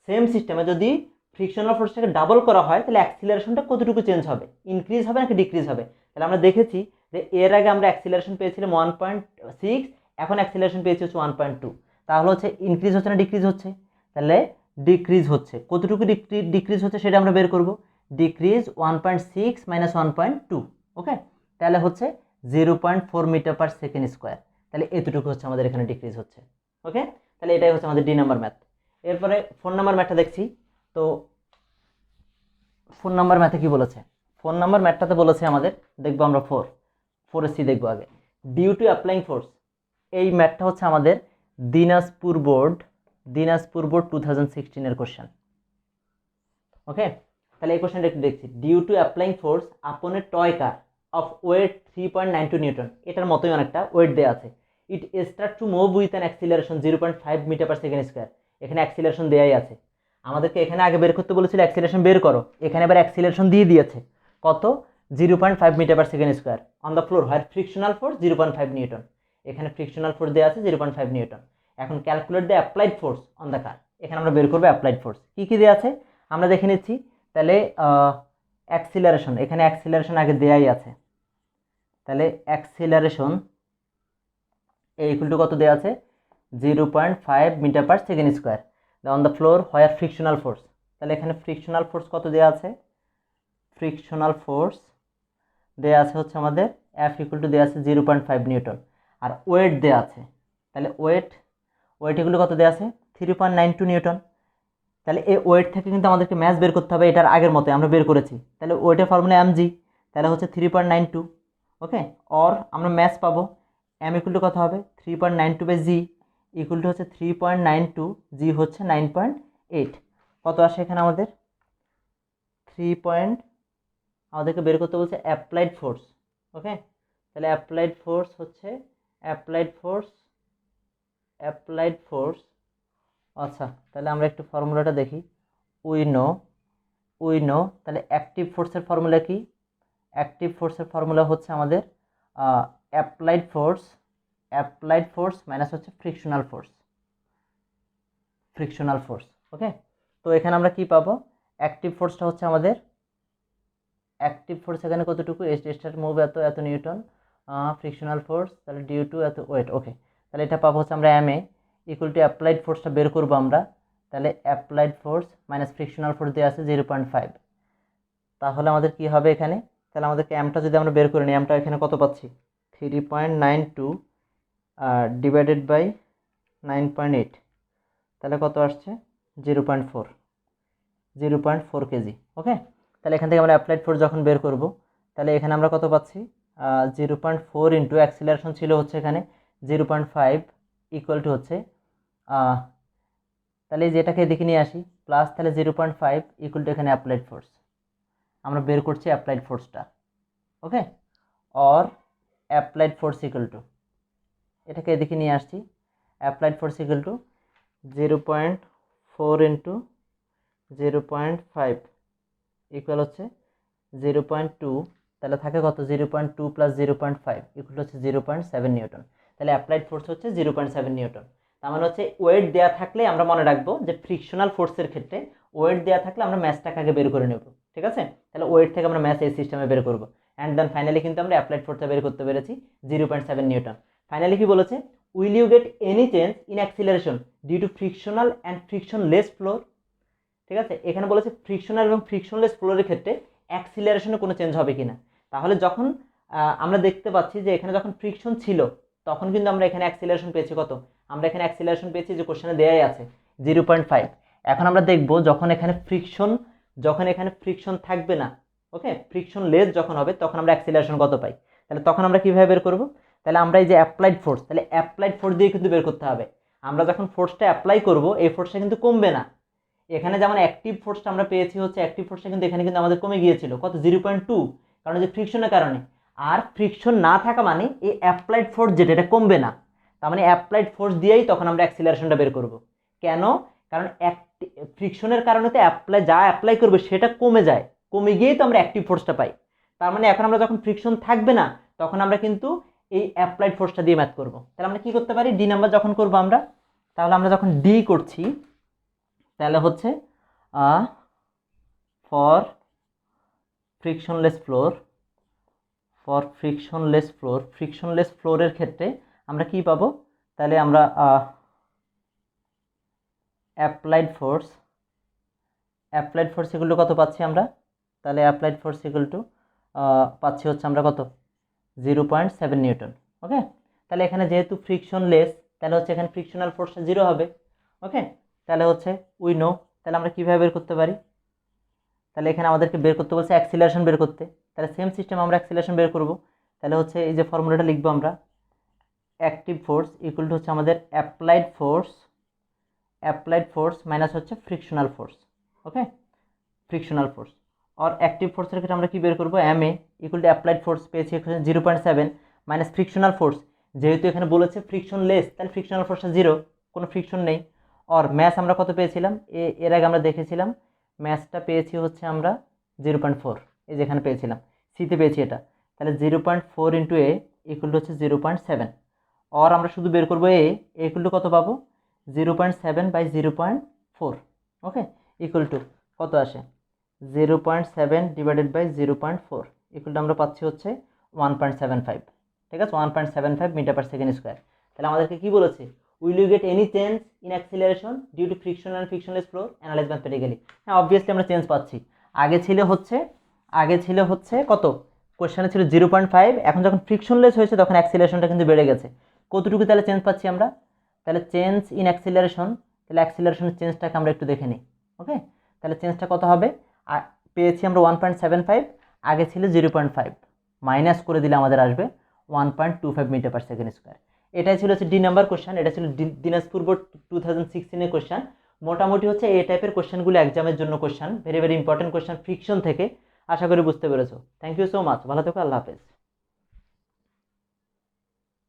সেম সিস্টেমে যদি ফ্রিকশনাল ফোর্সটাকে ডাবল করা হয় তাহলে অ্যাক্সিলারেশনটা কতটুকু চেঞ্জ হবে, ইনক্রিজ হবে নাকি ডিক্রিজ হবে। তাহলে আমরা দেখেছি যে এর আগে আমরা অ্যাক্সিলারেশন পেয়েছিলাম 1.6, এখন অ্যাক্সিলারেশন পেয়েছি হচ্ছে 1.2। তাহলে হচ্ছে ইনক্রিজ হচ্ছে না ডিক্রিজ হচ্ছে? তাহলে ডিক্রিজ হচ্ছে। কতটুকু ডিক্রিজ হচ্ছে সেটা আমরা বের করব। Decrease 1.6 minus 1.2। ওকে, তাহলে হচ্ছে 0.4 মিটার/সেকেন্ড স্কোয়ার। তাহলে এতটুকু হচ্ছে আমাদের এখানে ডিক্রিজ হচ্ছে। ওকে, তাহলে এটাই হচ্ছে আমাদের ডি নাম্বার ম্যাথ। এরপরে 4 নাম্বার ম্যাথটা দেখছি। তো 4 নাম্বার ম্যাথে কি বলেছে? 4 নাম্বার ম্যাথটাতে বলেছে আমাদের, দেখবো আমরা 4 সি দেখবো আগে। ডিউ টু অ্যাপ্লাইং ফোর্স, এই ম্যাথটা হচ্ছে আমাদের দিনাজপুর বোর্ড 2016 কোশ্চেন। ওকে, তাহলে এই কোশ্চেনটা একটু দেখছি। Due to applying force upon a toy car of weight 3.92 newton, এটার মতোই অনেকটা ওয়েট দেওয়া আছে। It start to move with an acceleration 0.5 metre per second square. এখানে অ্যাক্সিলারেশন দেওয়াই আছে। আমাদেরকে এখানে আগে বের করতে বলেছিল অ্যাক্সিলারেশন বের করো, এখানে এবার অ্যাক্সিলারেশন দিয়ে দিয়েছে কত? 0.5 metre per second square on the floor, where frictional force 0.5 Newton. এখানে ফ্রিকশনাল ফোর্স দেওয়া আছে 0.5 নিউটন। এখন calculate the applied force on the car, এখানে আমরা বের করবো অ্যাপ্লাইড ফোর্স। কী কী দেওয়া আছে আমরা দেখে নিচ্ছি। তাহলে অ্যাক্সিলারেশন, এখানে অ্যাক্সিলারেশন আগে দেয়াই আছে। তাহলে অ্যাক্সিলারেশন = কত দেওয়া আছে? 0.5 metre per second square on the floor where frictional force. তাহলে এখানে ফ্রিকশনাল ফোর্স কত দেওয়া আছে? ফ্রিকশনাল ফোর্স দেওয়া আছে হচ্ছে আমাদের F = দেওয়া আছে 0.5 নিউটন। আর ওয়েট দেওয়া আছে, তাহলে ওয়েট এগুলো কত দেওয়া আছে? 3.92 নিউটন। তাহলে এই ওয়েট থেকে কিন্তু আমাদেরকে ম্যাস বের করতে হবে, এটার আগের মতো আমরা বের করেছি। তাহলে ওয়েটের ফর্মুলা mg, তাহলে হচ্ছে 3.92। ওকে, অর আমরা ম্যাস পাবো m = কত হবে? 3.92 বাই g = হচ্ছে 3.92, g হচ্ছে 9.8। কত আসে এখানে আমাদের? আমাদেরকে বের করতে বলছে অ্যাপ্লাইড ফোর্স। ওকে, তাহলে অ্যাপ্লাইড ফোর্স আচ্ছা, তাহলে আমরা একটু ফর্মুলাটা দেখি। উই নো তাহলে অ্যাক্টিভ ফোর্সের ফর্মুলা কি? অ্যাক্টিভ ফোর্সের ফর্মুলা হচ্ছে আমাদের অ্যাপ্লাইড ফোর্স মাইনাস হচ্ছে ফ্রিকশনাল ফোর্স। ওকে, তো এখানে আমরা কি পাবো? অ্যাক্টিভ ফোর্সটা হচ্ছে আমাদের এখানে কতটুকু? স্টার্ট মুভ এত নিউটন, ফ্রিকশনাল ফোর্স তাহলে ডিউ টু এত ওয়েট। ওকে, তাহলে এটা পাবো হচ্ছে আমরা MA = অ্যাপ্লাইড ফোর্সটা বের করবো আমরা। তাহলে applied force minus frictional force দেওয়া আছে 0.5, তাহলে আমাদের কি হবে এখানে, তাহলে আমাদেরকে এমটা যদি আমরা বের করে নিই, এমটা এখানে কত পাচ্ছি 3.92 ডিভাইডেড বাই 9.8, তাহলে কত আসছে 0.4 কেজি। ওকে, তাহলে এখান থেকে আমরা অ্যাপ্লাইড ফোর্স যখন বের করব, তাহলে এখানে আমরা কত পাচ্ছি 0.4 ইন্টু অ্যাক্সিলারেশন ছিল হচ্ছে এখানে 0.5 ইকুয়াল টু হচ্ছে তাহলে যেটাকে এদিকে নিয়ে আসি প্লাস, তাহলে 0.5 ইকুয়াল টু এখানে অ্যাপ্লাইড ফোর্স, আমরা বের করছি অ্যাপ্লাইড ফোর্সটা। Okay, or applied force equal to, এটাকে এদিকে নিয়ে আসছি, applied force equal to 0.4 into 0.5 equal হচ্ছে 0.2, তাহলে থাকে কত 0.2 প্লাস 0.5 ইকুয়াল হচ্ছে 0.7 নিউটন। তাহলে অ্যাপ্লাইড ফোর্স হচ্ছে 0.7 নিউটন। তার মানে হচ্ছে ওয়েট দেওয়া থাকলে আমরা মনে রাখবো যে ফ্রিকশনাল ফোর্সের ক্ষেত্রে ওয়েট দেওয়া থাকলে আমরা ম্যাসটাকে আগে বের করে নেব, ঠিক আছে। তাহলে ওয়েট থেকে আমরা ম্যাস এই সিস্টেমে বের করবো, অ্যান্ড দেন ফাইনালি কিন্তু আমরা অ্যাপ্লাইড ফোর্সটা বের করতে পেরেছি 0.7 নিউটন। ফাইনালি কি বলেছে, will you get any change in acceleration due to frictional and frictionless floor, ঠিক আছে। এখানে বলেছে ফ্রিকশনাল এবং ফ্রিকশনলেস ফ্লোরের ক্ষেত্রে অ্যাক্সিলারেশনে কোনো চেঞ্জ হবে কিনা। তাহলে যখন আমরা দেখতে পাচ্ছি যে এখানে যখন ফ্রিকশন ছিল তখন কিন্তু আমরা এখানে অ্যাক্সিলারেশন পেয়েছি কত, আমরা এখানে অ্যাক্সিলারেশন পেয়েছি যে কোশ্চেনে দেয়াই আছে 0.5। এখন আমরা দেখব যখন এখানে ফ্রিকশন থাকবে না, ওকে, ফ্রিকশন লেস যখন হবে তখন আমরা অ্যাক্সিলারেশন কত পাই। তাহলে তখন আমরা কীভাবে বের করব, তাহলে আমরা এই যে অ্যাপ্লাইড ফোর্স, তাহলে অ্যাপ্লাইড ফোর্স দিয়ে কিন্তু বের করতে হবে। আমরা যখন ফোর্সটা অ্যাপ্লাই করব এই ফোর্সটা কিন্তু কমবে না, এখানে যেমন অ্যাক্টিভ ফোর্সটা আমরা পেয়েছি হচ্ছে অ্যাক্টিভ ফোর্সটা কিন্তু এখানে কিন্তু আমাদের কমে গিয়েছিল কত 0.2, কারণ যে ফ্রিকশনের কারণে। আর ফ্রিকশন না থাকা মানে এই অ্যাপ্লাইড ফোর্স যেটা এটা কমবে না, তার মানে অ্যাপ্লাইড ফোর্স দিয়েই তখন আমরা অ্যাক্সিলারেশনটা বের করব। কেন, কারণ ফ্রিকশনের কারণে তো অ্যাপ্লাই করবে সেটা কমে যায়, কমে গিয়েই তো আমরা অ্যাক্টিভ ফোর্সটা পাই। তার মানে এখন আমরা যখন ফ্রিকশন থাকবে না তখন আমরা কিন্তু এই অ্যাপ্লাইড ফোর্সটা দিয়ে ম্যাথ করব। তাহলে আমরা কি করতে পারি, ডি নাম্বার যখন করব আমরা, তাহলে আমরা যখন ডি করছি তাহলে হচ্ছে ফর ফ্রিকশনলেস ফ্লোরের ক্ষেত্রে আমরা কি পাবো, তাহলে আমরা অ্যাপ্লাইড ফোর্স ইকুয়াল টু কত পাচ্ছি আমরা, তাহলে অ্যাপ্লাইড ফোর্স ইকুয়াল টু পাচ্ছি হচ্ছে আমরা কত 0.7 নিউটন। ওকে, তাহলে এখানে যেহেতু ফ্রিকশনলেস তাহলে হচ্ছে এখানে ফ্রিকশনাল ফোর্সটা 0 হবে। ওকে, তাহলে হচ্ছে উই নো, তাহলে আমরা কীভাবে বের করতে পারি, তাহলে এখানে আমাদেরকে বের করতে বলছে অ্যাক্সিলারেশন বের করতে, তাহলে সেম সিস্টেম আমরা অ্যাক্সিলারেশন বের করব। তাহলে হচ্ছে এই যে ফর্মুলাটা লিখবো আমরা, অ্যাক্টিভ ফোর্স ইকুয়াল টু হচ্ছে আমাদের অ্যাপ্লাইড ফোর্স মাইনাস হচ্ছে frictional force. Okay, frictional force আর অ্যাক্টিভ ফোর্সের ক্ষেত্রে আমরা কি বের করবো, MA equal to applied force পেয়েছি এখানে 0.7 মাইনাস ফ্রিকশনাল ফোর্স, যেহেতু এখানে বলেছে ফ্রিকশন লেস তাহলে ফ্রিকশনাল ফোর্সটা 0, কোনো ফ্রিকশন নেই। আর ম্যাস আমরা কত পেয়েছিলাম, এর আগে আমরা দেখেছিলাম ম্যাসটা পেয়েছি হচ্ছে আমরা 0.4, এই যেখানে পেয়েছিলাম সিতে পেয়েছি এটা, তাহলে 0.4 ইন্টু এ ইকুয়াল টু হচ্ছে 0.7, আর আমরা শুধু বের করবো এ ইকুয়াল টু কত পাবো 0.7 বাই 0.4। ওকে, ইকুয়াল টু কত আসে 0.7 ডিভাইডেড বাই 0.4 ইকুয়াল টু আমরা পাচ্ছি হচ্ছে 1.75, ঠিক আছে, 1.75 মিটার পার সেকেন্ড স্কোয়ার। তাহলে আমাদেরকে কি বলেছে, will you get any change in acceleration due to friction and frictionless floor, analyse mathematically. হ্যাঁ, অবভিয়াসলি আমরা চেঞ্জ পাচ্ছি। আগে ছিল হচ্ছে কত, কোশ্চেনে ছিল 0.5, এখন যখন ফ্রিকশনলেস হয়েছে তখন অ্যাক্সিলারেশনটা কিন্তু বেড়ে গেছে। কতটুকু তাহলে চেঞ্জ পাচ্ছি আমরা, তাহলে চেঞ্জ ইন অ্যাক্সিলারেশন, তাহলে অ্যাক্সিলারেশনের চেঞ্জটাকে আমরা একটু দেখে নিই। ওকে, তাহলে চেঞ্জটা কত হবে, পেয়েছি আমরা 1.75, আগে ছিল 0.5, মাইনাস করে দিলে আমাদের আসবে 1.25 মিটার পার সেকেন্ড স্কোয়ার। এটাই ছিল হচ্ছে ডি নাম্বার কোশ্চেন, এটা ছিল দিনাজপুর বোর্ড 2016 কোশ্চেন। মোটামুটি হচ্ছে এই টাইপের কোশ্চেনগুলো এক্সামের জন্য question, very very important question friction থেকে। আশা করি বুঝতে পেরেছো। থ্যাংক ইউ সো মাচ, ভালো থেকো, আল্লাহ হাফেজ।